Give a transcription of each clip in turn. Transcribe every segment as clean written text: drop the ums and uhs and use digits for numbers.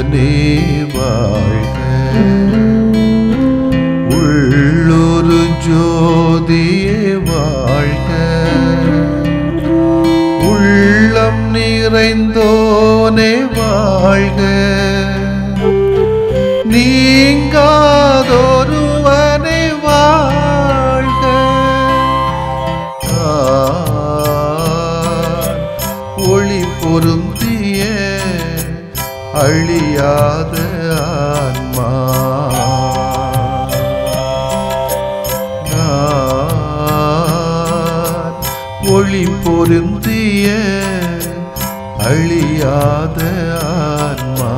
தேவனே வாழ்க. உள்ளொரு ஜோதியே வாழ்க. உள்ளம் நிறைந்தோனே வாழ்க. நீங்காதொருவனே வாழ்க. ஒளி பொருந்திய அழியாத ஆன்மா. ஒளி பொருந்திய அழியாத ஆன்மா.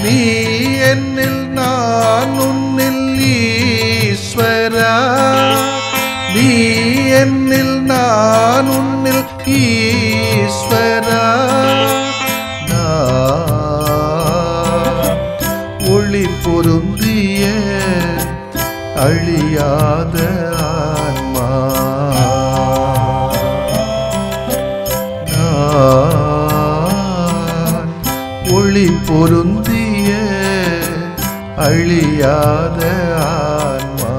நீ என்னில் நான் உன்னில் ஈஸ்வரா. நீ என்னில் நான் உன்னில் ஈஸ்வரா. ஒளி பொருந்திய அழியாத ஆன்மா. ஒளி பொருந்திய அழியாத ஆன்மா.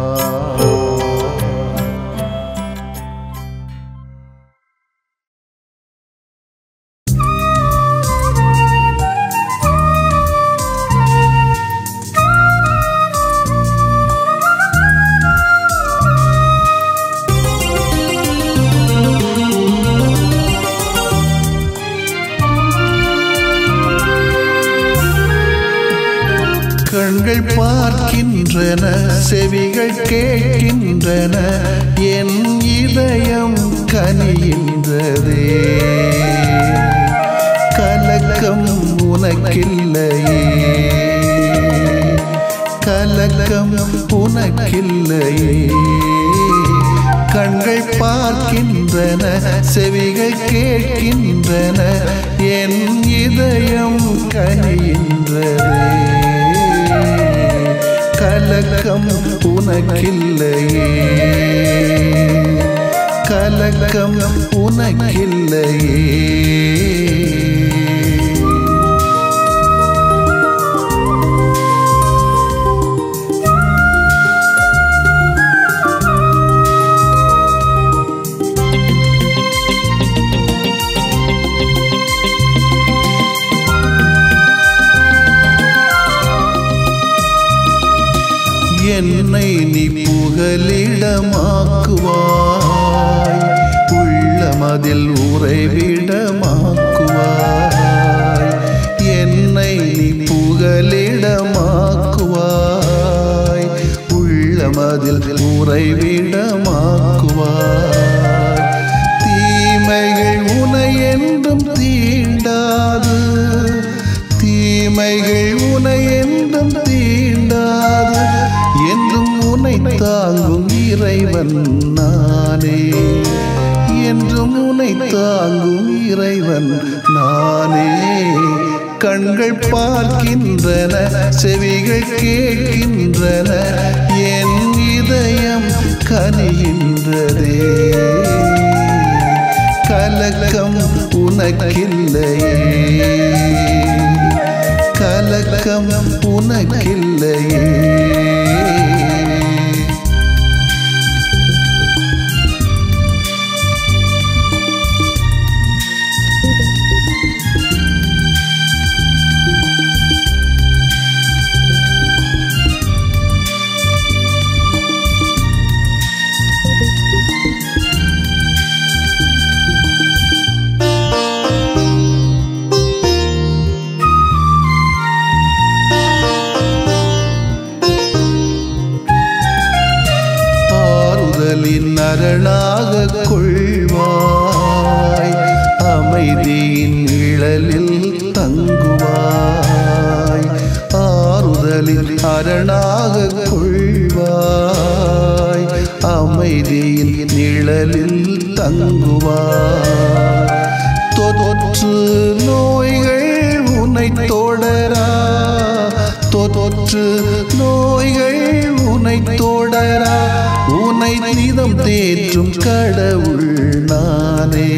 கண்கள் பார்க்கின்றன, செவிகள் கேட்கின்றன, என் இதயம் கனிகின்றதே. கலக்கம் உனக்கில்லையே, கலக்கம் உனக்கில்லையே. கண்கள் பார்க்கின்றன, செவிகள் கேட்கின்றன, என் இதயம் கனிகின்றதே. கலக்கம் உனக்கில்லையே, கலக்கம் உனக்கில்லையே. என்னை நீ புகலிடமாக்குவாய், உள்ளமதில் உறைவிடமாக்குவாய். என்னை நீ புகலிடமாக்குவாய், உள்ளமதில் உறைவிடமாக்குவாய். தீமைகள் உனை என்றும் தீண்டாது, தீமைகள் உனை என்றும் தீண்டாது. என்றும் உன்னை தாங்கும் இறைவன் நானே, என்றும் உன்னை தாங்கும் இறைவன் நானே. கண்கள் பார்க்கின்றன, செவிகள் கேட்கின்றன, என் இதயம் கனிகின்றதே. கலக்கம் உனக்கில்லையே, கலக்கம் உனக்கில்லையே. அரணாக கொள்வாய், அமைதியின் நிழலில் தங்குவாய். ஆறுதலில் அரணாக கொள்வாய், அமைதியின் நிழலில் தங்குவாய். தொற்று நோய்கள் உன்னை தொடரா, தொற்று நோய்கள் உன்னை தொடரா. உன்னை நிதம் தேற்றும் கடவுள் நானே,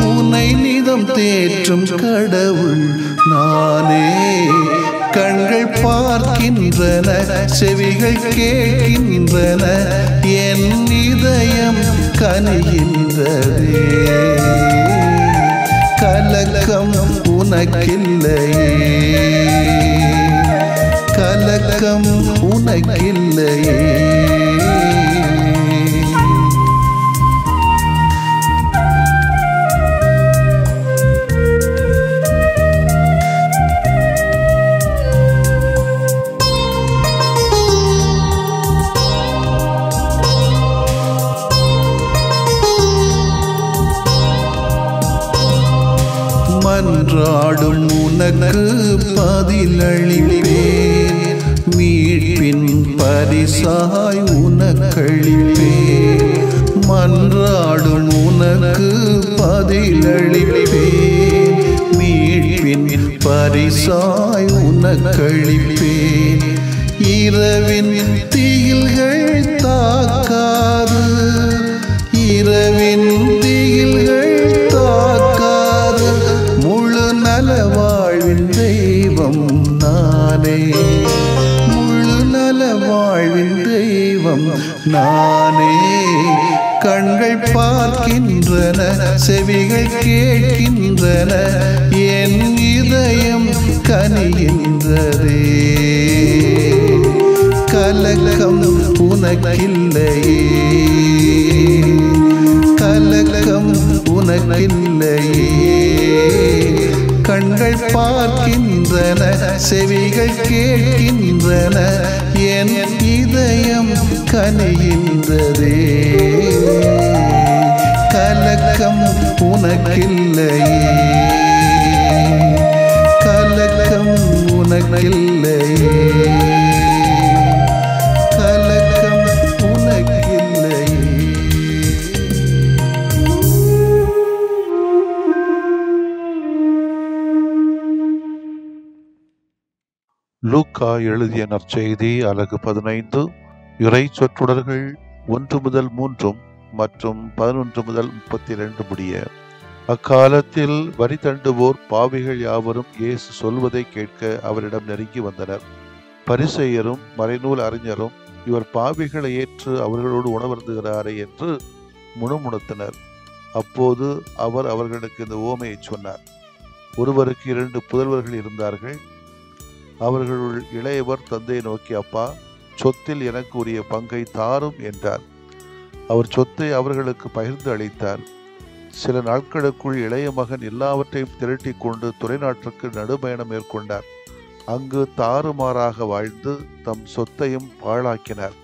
உன்னை நிதம் இதம் தேற்றும் கடவுள் நானே. கண்கள் பார்க்கின்றன, செவிகள் கேட்கின்றன, என் இதயம் கனிகின்றதே. கலக்கம் உனக்கில்லையே, கலக்கம் உனக்கில்லையே. மன்றாடும் உனக்கு பதிலளிப்பேன், மீட்பின் பரிசாய் உனக்களிப்பேன். மன்றாடும் உனக்கு பதிலளிப்பேன், மீட்பின் பரிசாய் உனக்களிப்பேன். இரவின் தீயில்கள் தாக்காது, இரவின் தீயில்கள் தாக்காது, முழு நல வாழ்வின் தெய்வம் நானே. முழு நல வாழ்வின் தெய்வம் நானே. கண்கள் பார்க்கின்றன, செவிகள் கேட்கின்றன, என் இதயம் கனிகின்றதே. கலக்கம் உனக்கில்லையே, கலக்கம் உனக்கில்லையே. கண்கள் பார்க்கின்றன, செவிகள் கேட்கின்றன, என் இதயம் கனிகின்றதே. கலக்கம் உனக்கில்லையே, கலக்கம் உனக்கில்லையே, கலக்கம் உனக்கில்லையே. லூக்கா எழுதிய நற்செய்தி அலகு 15 இறை சொற்றொடர்கள் 1 முதல் 3 மற்றும் 11 முதல் 32 முடிய. அக்காலத்தில் வரி தண்டுவோர் பாவிகள் யாவரும் இயேசு சொல்வதை கேட்க அவரிடம் நெருங்கி வந்தனர். பரிசேயரும் மறைநூல் அறிஞரும் இவர் பாவிகளை ஏற்று அவர்களோடு உணவருந்துகிறாரே என்று முணுமுணுத்தனர். அப்போது அவர் அவர்களுக்கு இந்த உவமையை சொன்னார். ஒருவருக்கு 2 புதல்வர்கள் இருந்தார்கள். அவர்களுள் இளையவர் தந்தையை நோக்கி, அப்பா, சொத்தில் எனக்கு உரிய பங்கை தாரும் என்றார். அவர் சொத்தை அவர்களுக்கு பகிர்ந்து அளித்தார். சில நாட்களுக்குள் இளைய மகன் எல்லாவற்றையும் திரட்டி கொண்டு துறைநாட்டுக்கு நடுபயணம் மேற்கொண்டார். அங்கு தாறுமாறாக வாழ்ந்து தம் சொத்தையும் பாழாக்கினார்.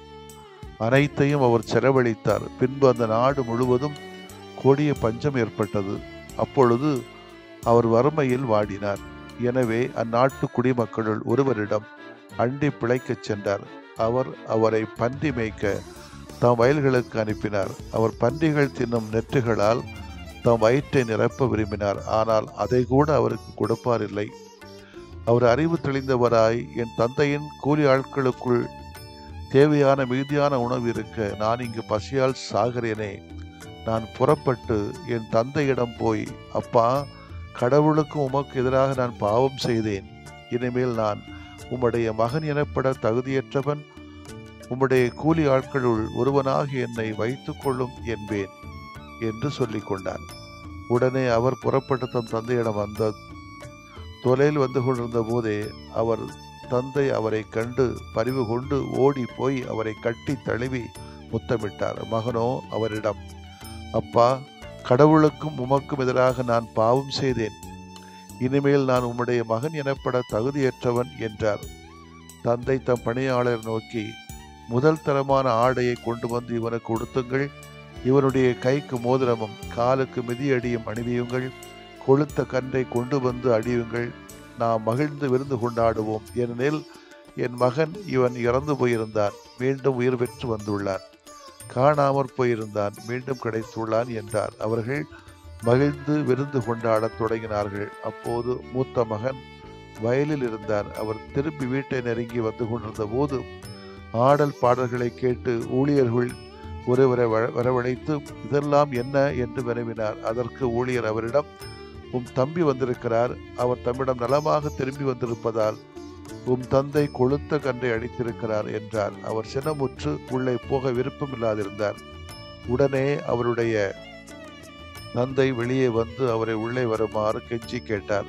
அனைத்தையும் அவர் செலவழித்தார். பின்பு அந்த நாடு முழுவதும் கொடிய பஞ்சம் ஏற்பட்டது. அப்பொழுது அவர் வறுமையில் வாடினார். எனவே அந்நாட்டு குடிமக்களுள் ஒருவரிடம் அண்டி பிழைக்கச் சென்றார். அவர் அவரை பன்றி மேய்க்க தம் வயல்களுக்கு அனுப்பினார். அவர் பன்றிகள் தின்னும் நெற்றுகளால் தம் வயிற்றை நிரப்ப விரும்பினார். ஆனால் அதை கூட அவருக்கு கொடுப்பாரில்லை. அவர் அறிவு தெளிந்தவராய், என் தந்தையின் கூலி ஆட்களுக்குள் தேவையான மிகுதியான உணவு இருக்க நான் இங்கு பசியால் சாகிறேனே. நான் புறப்பட்டு என் தந்தையிடம் போய், அப்பா, கடவுளுக்கும் உமக்கு எதிராக நான் பாவம் செய்தேன். இனிமேல் நான் உம்முடைய மகன் எனப்பட தகுதியற்றவன். உம்முடைய கூலி ஆட்களுள் ஒருவனாக என்னை வைத்துக் கொள்ளும் என்பேன் என்று சொல்லிக் கொண்டார். உடனே அவர் புறப்பட்டு தம் தந்தையிடம் வந்த தொலையில் வந்து கொண்டிருந்த போதே அவர் தந்தை அவரை கண்டு பரிவு கொண்டு ஓடி போய் அவரை கட்டி தழுவி முத்தமிட்டார். மகனோ அவரிடம், அப்பா, கடவுளுக்கும் உமக்கும் எதிராக நான் பாவம் செய்தேன். இனிமேல் நான் உம்முடைய மகன் எனப்பட தகுதியற்றவன் என்றார். தந்தை தம் பணியாளர் நோக்கி, முதல் தரமான ஆடையை கொண்டு வந்து இவனுக்கு உடுத்துங்கள். இவனுடைய கைக்கு மோதிரமும் காலுக்கு மிதியடியும் அணிவியுங்கள். கொழுத்த கன்றை கொண்டு வந்து அடியுங்கள். நாம் மகிழ்ந்து விருந்து கொண்டாடுவோம். ஏனெனில் என் மகன் இவன் இறந்து போயிருந்தான், மீண்டும் உயிர் பெற்று வந்துள்ளான். காணாமற் போயிருந்தான், மீண்டும் கிடைத்துள்ளான் என்றார். அவர்கள் மகிழ்ந்து விருந்து கொண்டாடத் தொடங்கினார்கள். அப்போது மூத்த மகன் வயலில் இருந்தார். அவர் திரும்பி வீட்டை நெருங்கி வந்து கொண்டிருந்த போது ஆடல் பாடல்களை கேட்டு ஊழியர்கள் ஒருவரை வரவழைத்து, இதெல்லாம் என்ன என்று வினவினார். அதற்கு ஊழியர் அவரிடம், உம் தம்பி வந்திருக்கிறார். அவர் தம்மிடம் நலமாக திரும்பி வந்திருப்பதால் உம் தந்தை கொழுத்த கன்றை அடித்திருக்கிறார் என்றார். அவர் சினமுற்று உள்ளே போக விருப்பமில்லாதிருந்தார். உடனே அவருடைய தந்தை வெளியே வந்து அவரை உள்ளே வருமாறு கெஞ்சி கேட்டார்.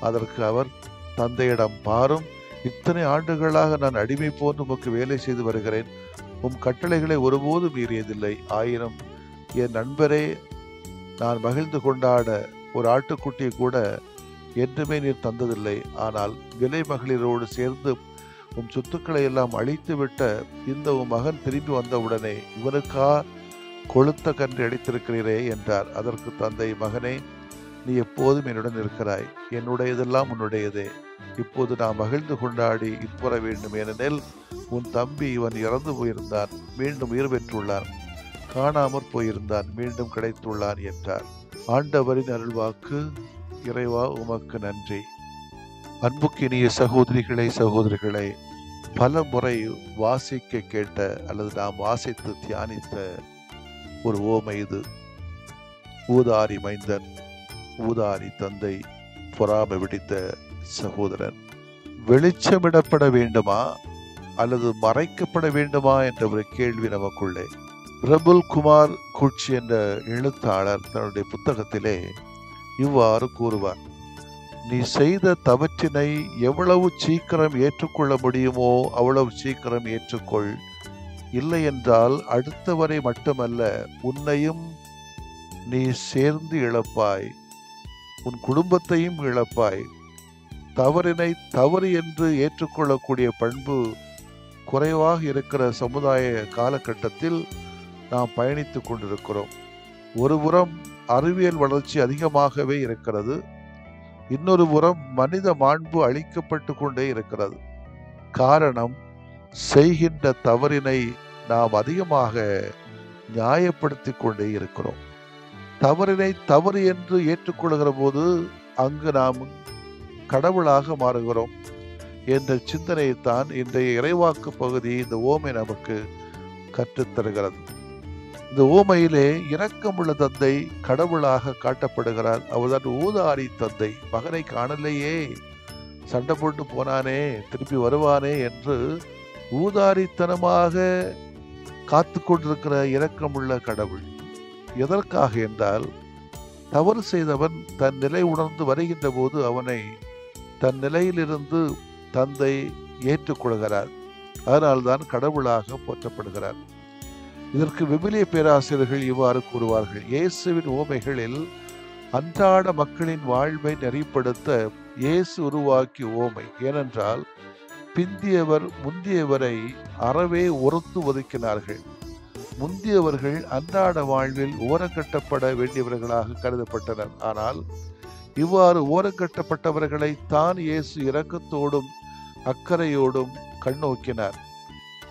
அதற்கு அவர், தந்தையிடம், பாரும், இத்தனை ஆண்டுகளாக நான் அடிமை போன்று உமக்கு வேலை செய்து வருகிறேன். உம் கட்டளைகளை ஒருபோதும் மீறியதில்லை. ஆயினும் என் நண்பரே, நான் மகிழ்ந்து கொண்டாட ஒரு ஆட்டுக்குட்டியை கூட என்றுமே நீர் தந்ததில்லை. ஆனால் விலை மகளிரோடு சேர்ந்து உம் சொத்துக்களை எல்லாம் அழித்து விட்ட இந்த உம் மகன் திரும்பி வந்தவுடனே இவனுக்கா கொழுத்த கன்று அடித்திருக்கிறீரே என்றார். அதற்கு தந்தை, மகனே, நீ எப்போதும் என்னுடன் இருக்கிறாய். என்னுடையதெல்லாம் உன்னுடையதே. இப்போது நான் மகிழ்ந்து கொண்டாடி இன்புற வேண்டும். ஏனெனில் உன் தம்பி இவன் இறந்து போயிருந்தான், மீண்டும் உயிர் பெற்றுள்ளான். காணாமற் போயிருந்தான், மீண்டும் கிடைத்துள்ளான் என்றார். ஆண்டவரின் அருள்வாக்கு. இறைவா, உமக்கு நன்றி. அன்புக்கினிய சகோதரிகளே, சகோதரிகளே, பல முறை வாசிக்க கேட்ட அல்லது நாம் வாசித்து தியானித்த ஒரு ஓமை இது. ஊதாரி மைந்தன், ஊதாரி தந்தை, பொறாமை பிடித்த சகோதரன். வெளிச்சமிடப்பட வேண்டுமா அல்லது மறைக்கப்பட வேண்டுமா என்ற ஒரு கேள்வி நமக்குள்ளே. பிரபுல் குமார் குட்சி என்ற எழுத்தாளர் தன்னுடைய புத்தகத்திலே இவ்வாறு கூறுவார்: நீ செய்த தவற்றினை எவ்வளவு சீக்கிரம் ஏற்றுக்கொள்ள முடியுமோ அவ்வளவு சீக்கிரம் ஏற்றுக்கொள். இல்லை என்றால் அடுத்தவரை மட்டுமல்ல, உன்னையும் நீ சேர்ந்து இழப்பாய், உன் குடும்பத்தையும் இழப்பாய். தவறினை தவறு என்று ஏற்றுக்கொள்ளக்கூடிய பண்பு குறைவாக இருக்கிற சமுதாய காலகட்டத்தில் நாம் பயணித்துக் கொண்டிருக்கிறோம். ஒருபுறம் அறிவியல் வளர்ச்சி அதிகமாகவே இருக்கிறது, இன்னொரு புறம் மனித மாண்பு அழிக்கப்பட்டு கொண்டே இருக்கிறது. காரணம், செய்கின்ற தவறினை நாம் அதிகமாக நியாயப்படுத்தி கொண்டே இருக்கிறோம். தவறினை தவறு என்று ஏற்றுக்கொள்கிற போது அங்கு நாம் கடவுளாக மாறுகிறோம் என்ற சிந்தனையைத்தான் இன்றைய இறைவாக்கு பகுதி இந்த ஓமை நமக்கு கற்றுத்தருகிறது. இந்த ஓமையிலே இரக்கமுள்ள தந்தை கடவுளாக காட்டப்படுகிறார். அவர்தான் ஊதாரி தந்தை. மகனை காணலையே, சண்டை போட்டு போனானே, திருப்பி வருவானே என்று ஊதாரித்தனமாக காத்து கொண்டிருக்கிற இரக்கமுள்ள கடவுள். எதற்காக என்றால், தவறு செய்தவன் தன் நிலை உணர்ந்து வருகின்ற போது அவனை தன் நிலையிலிருந்து தந்தை ஏற்றுக்கொள்கிறார். அதனால்தான் கடவுளாக போற்றப்படுகிறார். இதற்கு விவிலிய பேராசிரியர்கள் இவ்வாறு கூறுவார்கள்: இயேசுவின் ஓமைகளில் அன்றாட மக்களின் வாழ்வை நெறிப்படுத்த இயேசு உருவாக்கிய ஓமை. ஏனென்றால் பிந்தியவர் முந்தியவரை அறவே ஒருத்து ஒதுக்கினார்கள். முந்தியவர்கள் அன்றாட வாழ்வில் ஓரங்கட்டப்பட வேண்டியவர்களாக கருதப்பட்டனர். ஆனால் இவ்வாறு ஓரங்கட்டப்பட்டவர்களை தான் இயேசு இரக்கத்தோடும் அக்கறையோடும் கண்ணோக்கினார்.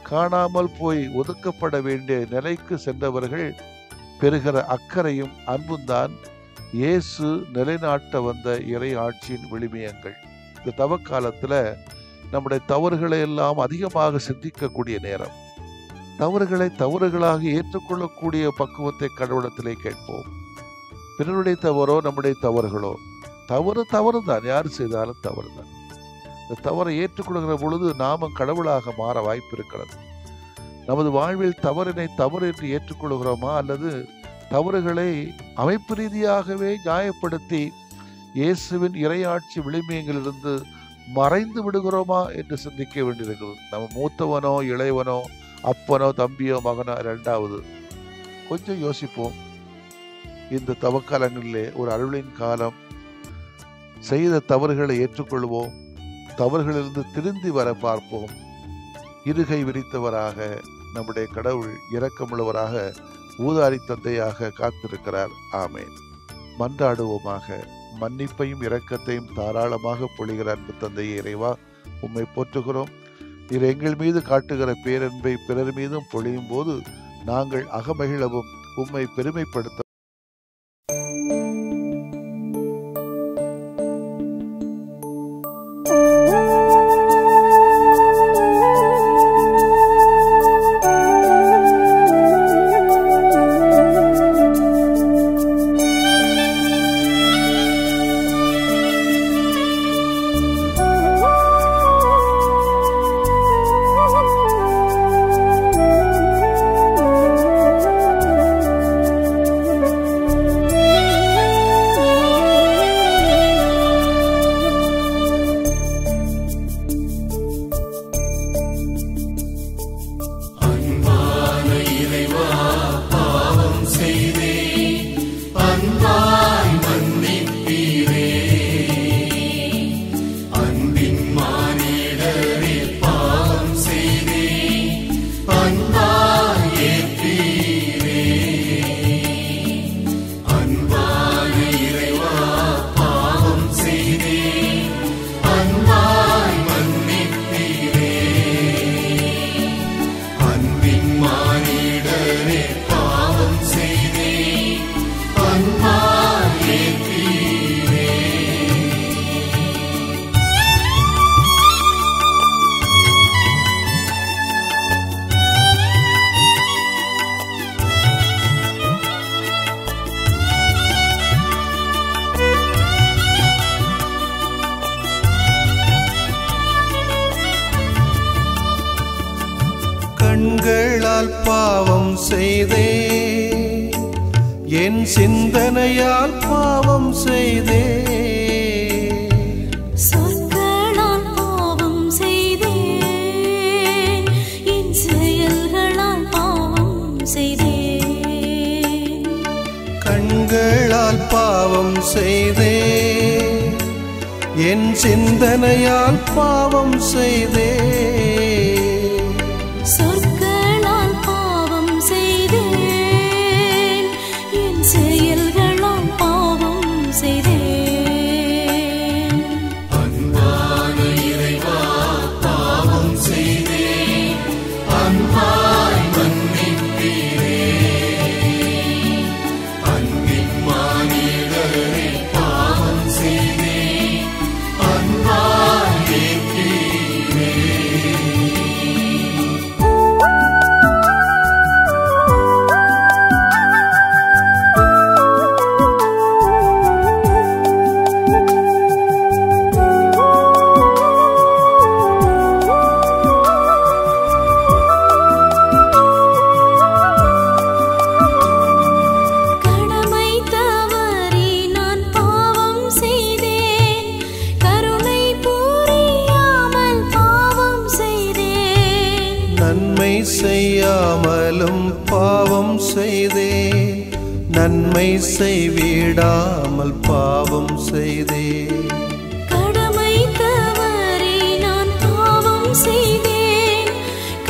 காணாமல் போய் ஒதுக்கப்பட வேண்டிய நிலைக்கு சென்றவர்கள் பெறுகிற அக்கறையும் அன்பும் தான் இயேசு நிலைநாட்ட வந்த இறை ஆட்சியின் விளிமியங்கள். இந்த தவக்காலத்துல நம்முடைய தவறுகளை எல்லாம் அதிகமாக சிந்திக்கக்கூடிய நேரம். தவறுகளை தவறுகளாக ஏற்றுக்கொள்ளக்கூடிய பக்குவத்தை கடவுளத்திலே கேட்போம். பிறருடைய தவறோ நம்முடைய தவறுகளோ, தவறு தவறு தான், யார் செய்தாலும் தவறு தான். இந்த தவறை ஏற்றுக்கொள்கிற பொழுது நாமும் கடவுளாக மாற வாய்ப்பு இருக்கிறது. நமது வாழ்வில் தவறினை தவறு என்று ஏற்றுக்கொள்கிறோமா அல்லது தவறுகளை அமைப்பு ரீதியாகவே நியாயப்படுத்தி இயேசுவின் இறையாட்சி விளிமியங்களிலிருந்து மறைந்து விடுகிறோமா என்று சிந்திக்க வேண்டியிருக்கிறது. நம்ம மூத்தவனோ இளையவனோ அப்பனோ தம்பியோ மகனோ இரண்டாவது. கொஞ்சம் யோசிப்போம். இந்த தவக்காலங்களிலே ஒரு அருளின் காலம். செய்த தவறுகளை ஏற்றுக்கொள்வோம், தவறுகளிலிருந்து திருந்தி வர பார்ப்போம். இருகை விரித்தவராக நம்முடைய கடவுள் இரக்கமுள்ளவராக ஊதாரி தந்தையாக காத்திருக்கிறார். ஆமேன். மன்றாடுவோமாக. மன்னிப்பையும் இரக்கத்தையும் தாராளமாக பொழிகிற அன்பு தந்தையே இறைவா, உம்மை போற்றுகிறோம். நீர் எங்கள் மீது காட்டுகிற பேரன்பை பிறர் மீதும் பொழியும் போது நாங்கள் அகமகிழவும் உம்மை பெருமைப்படுத்த கண்களால் பாவம் செய்தே, என் சிந்தனையால் பாவம் செய்தே, சொற்களால் பாவம் செய்தேன், என் செயல்களால் பாவம் செய்தேன். கண்களால் பாவம் செய்தே, என் சிந்தனையால் பாவம் செய்தே, சொற்களால் பாவம் செய்தேன், என் செயல்களால் பாவம் செய்தேன். அன்பான இறைவா, பாவம் செய்தேன், அன்பாய் மன்னிப்பீரே. அன்பின் மானிடரே, பாவம் செய்தேன், அன்பாய் ஏற்பீரே. கடமை தவறி நான் பாவம் செய்தேன், கருணை புரியாமல் பாவம் செய்தேன். நன்மை செய்யாமலும் பாவம் செய்தே, நன்மை செய்விடாமல் பாவம் செய்தே, கடமை தவறி நான் பாவம் செய்தேன்,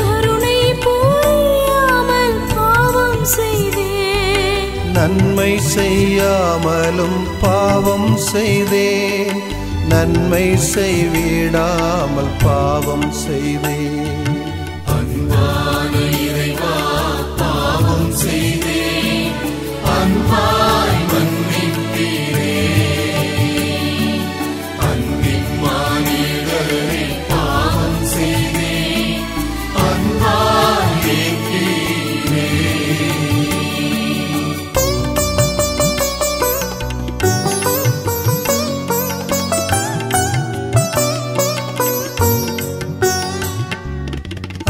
கருணை புரியாமல் பாவம் செய்தேன். நன்மை செய்யாமலும் பாவம் செய்தே, நன்மை செய்விடாமல் பாவம் செய்தே, அன்பான இறைவா, பாவம் செய்தேன், அன்பாய் மன்னிப்பீரே. அன்பின் மானிடரே, பாவம் செய்தேன், அன்பாய் ஏற்பீரே.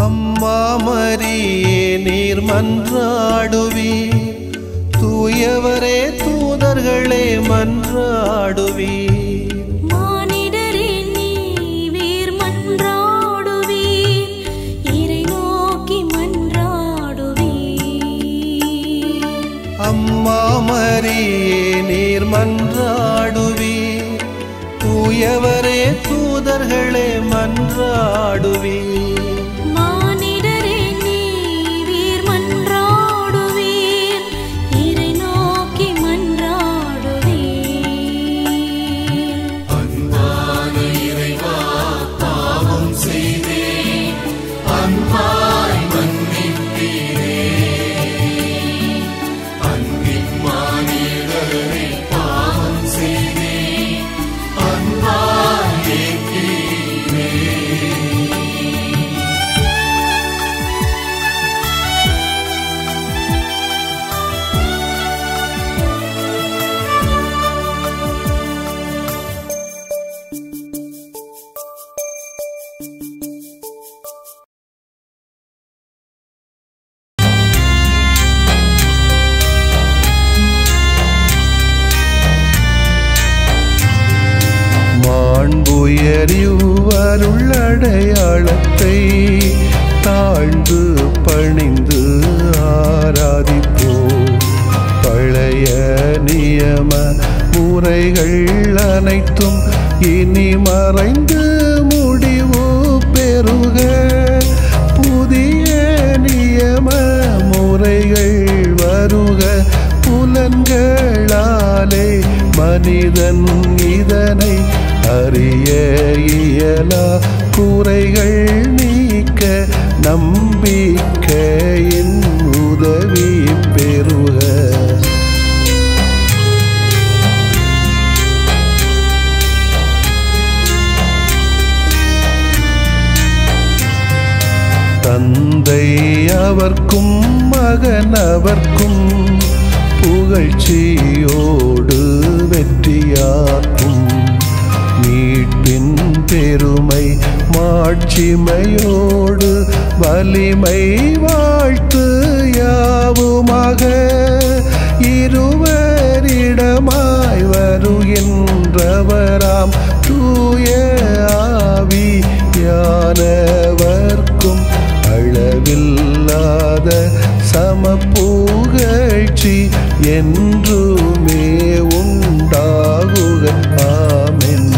அம்மா மரியே நீர் மன்றாடுவீர், தூயவரே தூதர்களே மன்றாடுவீர். மானிடரே நீர் மன்றாடுவீர், இறை நோக்கி மன்றாடுவீர். அம்மா மரியே நீர் மன்றாடுவீர், தூயவரே தூதர்களே மன்றாடுவீர். மானிடரே நீர் மன்றாடுவீர், இறை நோக்கி மன்றாடுவீர். அன்பான இறைவா, பாவம் செய்தேன், அன்பாய் மன்னிப்பீரே. அன்பின் மானிடரே, பாவம் செய்தேன், அன்பாய் ஏற்பீரே. மாண்புயரியுவருள்ளடையாளத்தை தாழ்ந்து பணிந்து ஆராதிப்போம். பழைய நியம முறைகள் அனைத்தும் இனி மறைந்து முடிவு பெறுக. புதிய நியம முறைகள் வருக. புலன்களாலே மனிதன் இதனை அறிய இயலா. குறைகள் நீக்க நம்பிக்கையின் உதவி பெறுக. தந்தை அவர்க்கும் மகன் அவர்க்கும் புகழ்ச்சியோடு வெற்றியாக்கும். மீட்பின் பெருமை மாட்சிமையோடு வலிமை வாழ்த்து யாவுமாக இருவரிடமாய் வருகின்றவராம் தூய ஆவியானவர்க்கும் அளவில்லாத சமப்புகழ்ச்சி என்றுமே உண்டாகுக. ஆமென்.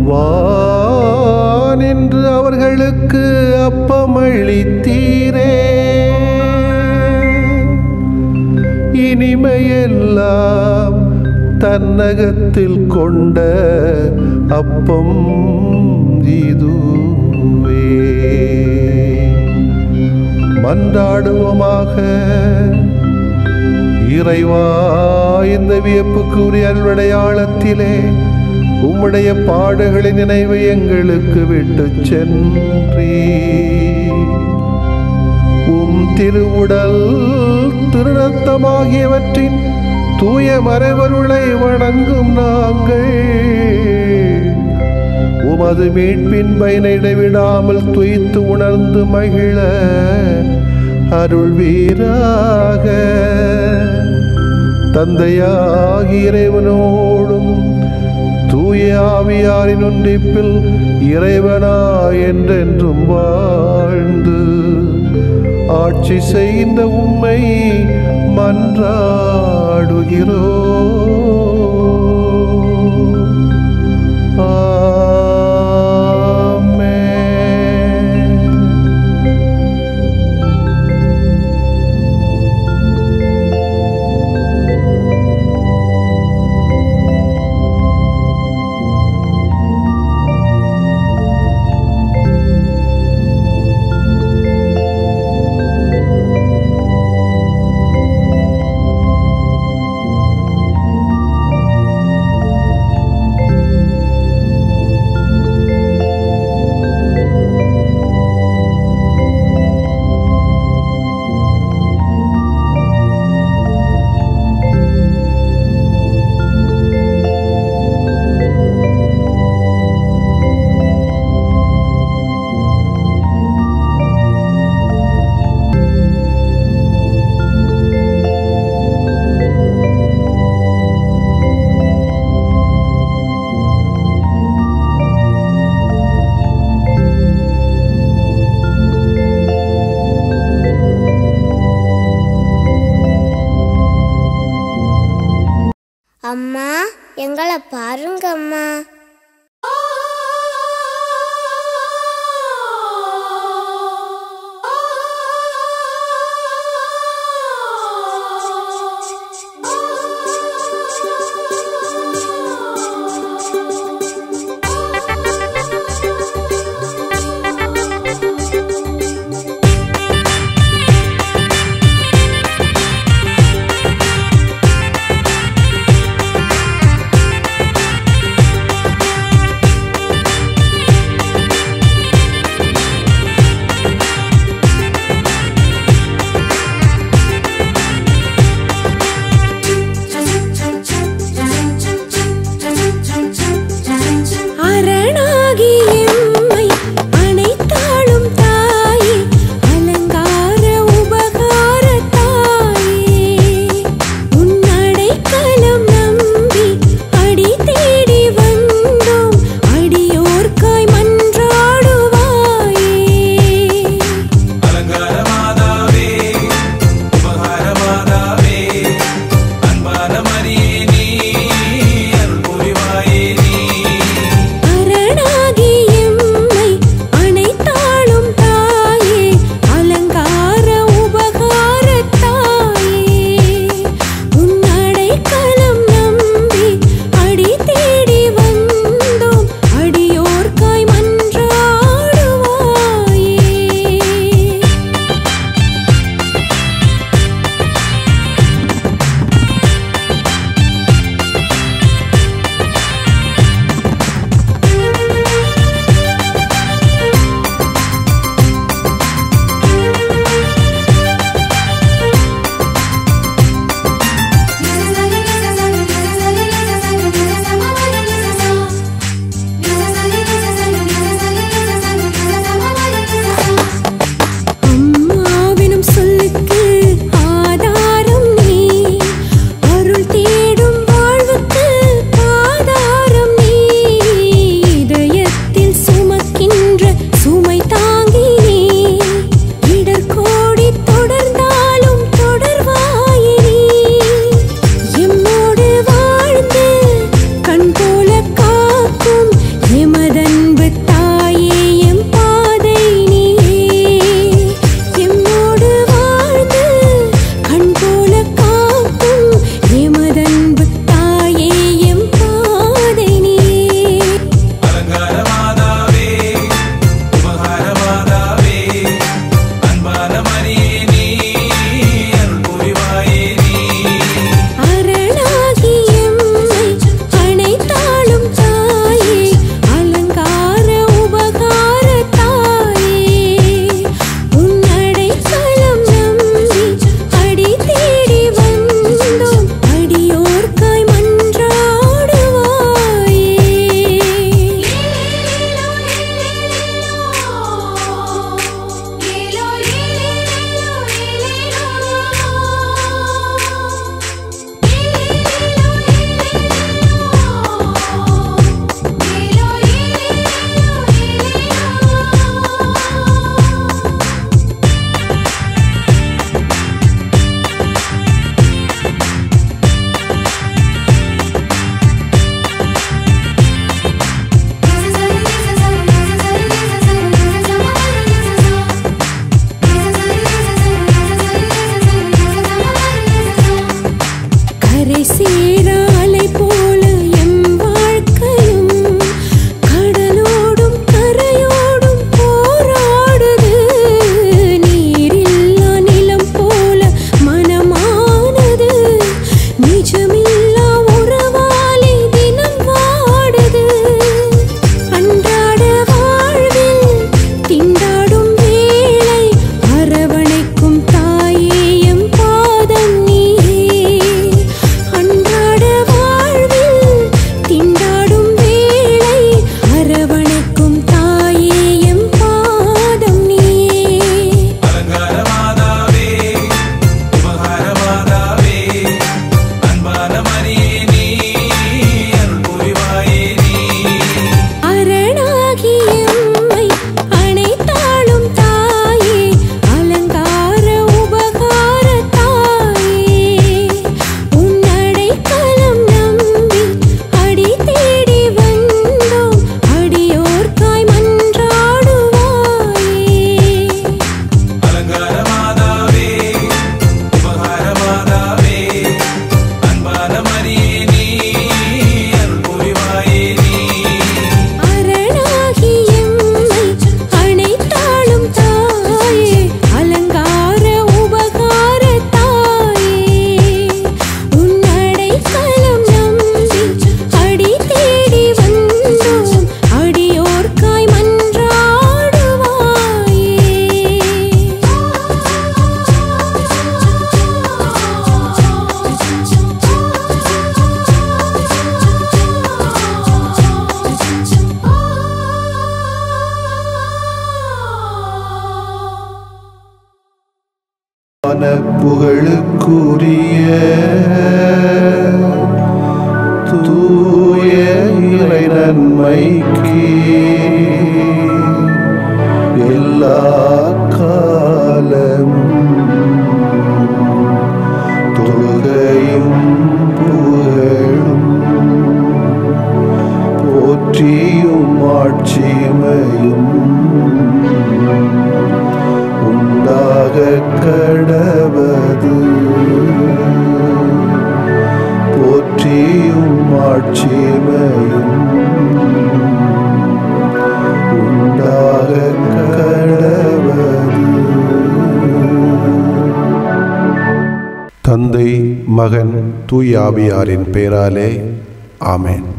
வானின்று அவர்களுக்கு அப்பமளித்தீரே, இனிமையெல்லாம் தன்னகத்தில் கொண்ட அப்பம் இதுவே. மன்றாடுவோமாக. இறைவா, இந்த வியப்புக்குரிய அருளடையாளத்திலே உம்முடைய பாடுகளின் நினைவை எங்களுக்கு விட்டு சென்றீ. உம் திருவுடல் திருநத்தமாகியவற்றின் தூய மறைவருளை வணங்கும் நாங்கள் உமது மீட்பின் பயனை இடைவிடாமல் துய்த்து உணர்ந்து மகிழ அருள்வீராக. தந்தையாகிய இறைவனோடும் தூய ஆவியாரின் ஒன்றிப்பில் இறைவனா என்றென்றும் வாழ்ந்து ஆட்சி செய்கின்ற உம்மை மன்றாடுகிறோ. அம்மா, எங்களை பாருங்க அம்மா. புகழுக்குரிய தூய இறை நன்மைக்கு எல்லா காலமும் தொழுகையும் புகழும் போற்றியும் ஆட்சிமையும் உண்டாக கடவது. போற்றியும் ஆட்சிமையும் உண்டாக கடவது. தந்தை, மகன், தூய ஆவியாரின் பெயராலே ஆமென்.